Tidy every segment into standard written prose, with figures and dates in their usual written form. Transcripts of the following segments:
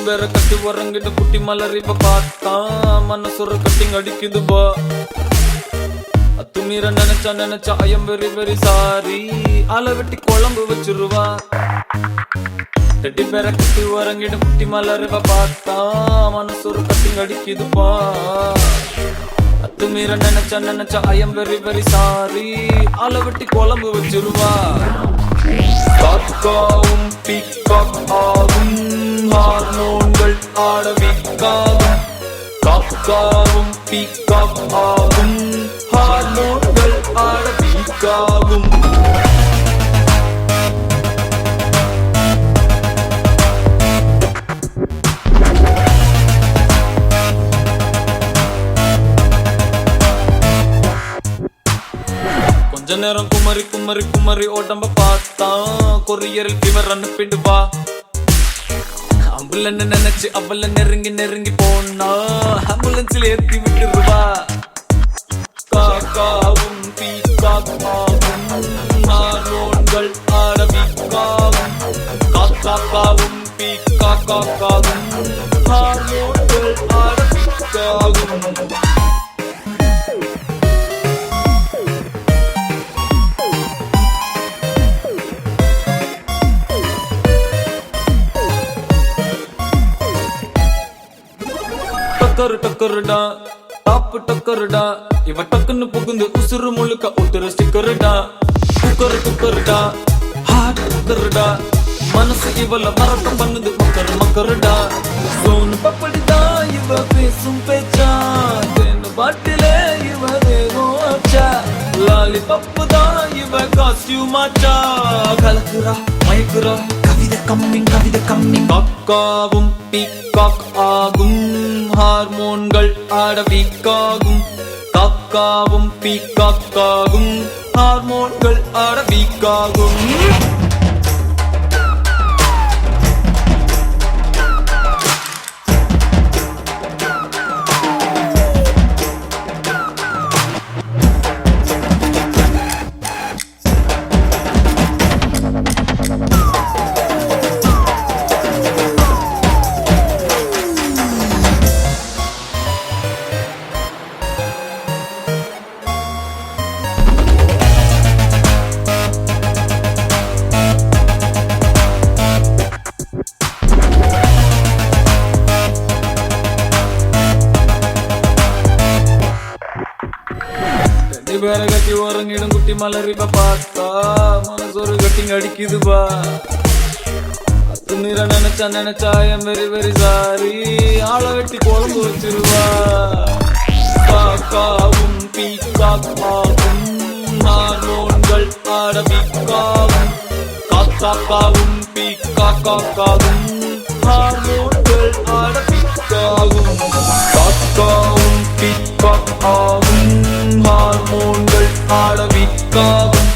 வேற கட்டி உறங்கிட்டு குட்டி மலர் இப்ப பார்த்தா மனசுற கட்டிங் அடிக்குதுபா. அத்துமீற நினைச்சா I am very very sorry. ஆளை வெட்டி குழம்பு வச்சிருவா. டெட்டி பேர கட்டி உறங்கிட்டு குட்டி மலர் இப்ப பார்த்தா மனசுற கட்டிங் அடிக்குதுபா. அத்துமீற நினைச்சா I am very very sorry. ஆளை வெட்டி குழம்பு வச்சிருவா. காக்காவும் பீகாக் ஆகும் ஹார்மோன்கள் ஆடவிக்காகும். காக்காவும் பீகாக் ஆகும் ஹார்மோன்கள் ஆடவிக்காகும். கொஞ்ச நேரம் குமரி குமரி குமரி உடம்ப பார்த்தா கொரியரில் ஃபீவர் அனுப்பிடுவா. அம்புலன்னு நினைச்சு அவள நெருங்கி நெருங்கி போனா ஆம்புலன்ஸ்ல ஏத்தி விட்டுருவா. காக்காவும் பீகாக் ஆகும் ஹார்மோன்கள் ஆடவிக்காகும். காக்காவும் பீகாக் ஆகும் ஹார்மோன்கள் ஆடவிக்காகும். டக்கரு டக்கருடா டாப்பு டக்கருடா. இவ டக்குன்னு புகுந்து உசுறு முழுக்க ஊத்துற ஸ்டிக்கருடா. Cooker குக்கருடா heart குக்கருடா. மனசு இவள மறக்கம் பண்ணுது மக்கரு மக்கருடா. சோனு பப்படிதா இவ பேசும் பேச்சா. தேனு பாட்டிலே இவ வேகம் ஆச்சா. லாலி பப்பு தான் இவ காஸ்டியூம் ஆச்சா. கலக்குறா மயக்குறா கவிதை கம்மி. காக்காவும் பீகாக் ஆகும் ஹார்மோன்கள் ஆடவிக்காகும். காக்காவும் பீகாக் ஆகும் ஹார்மோன்கள் ஆடவிக்காகும். வேற கட்டி உறங்கிடும் குட்டி மலர் இப்ப பார்த்தா மனசொரு கட்டிங் அடிக்குதுபா. அத்துமீற நினைச்சா I am very very sorry. ஆளை வெட்டி குழம்பு வச்சிருவா. காக்காவும் பீகாக் ஆகும் ஹார்மோன்கள் ஆடவிக்காகும். காக்காவும் பீகாக் ஆகும் ஹார்மோன்கள் ஆடவிக்காகும். காக்காவும் பீகாக் ஆகும் ஹார்மோன்கள் ஆடவிக்காகும்.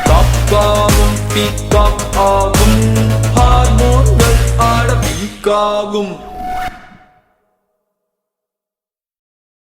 காக்காவும் பீகாக் ஆகும் ஹார்மோன்கள் ஆடவிக்காகும்.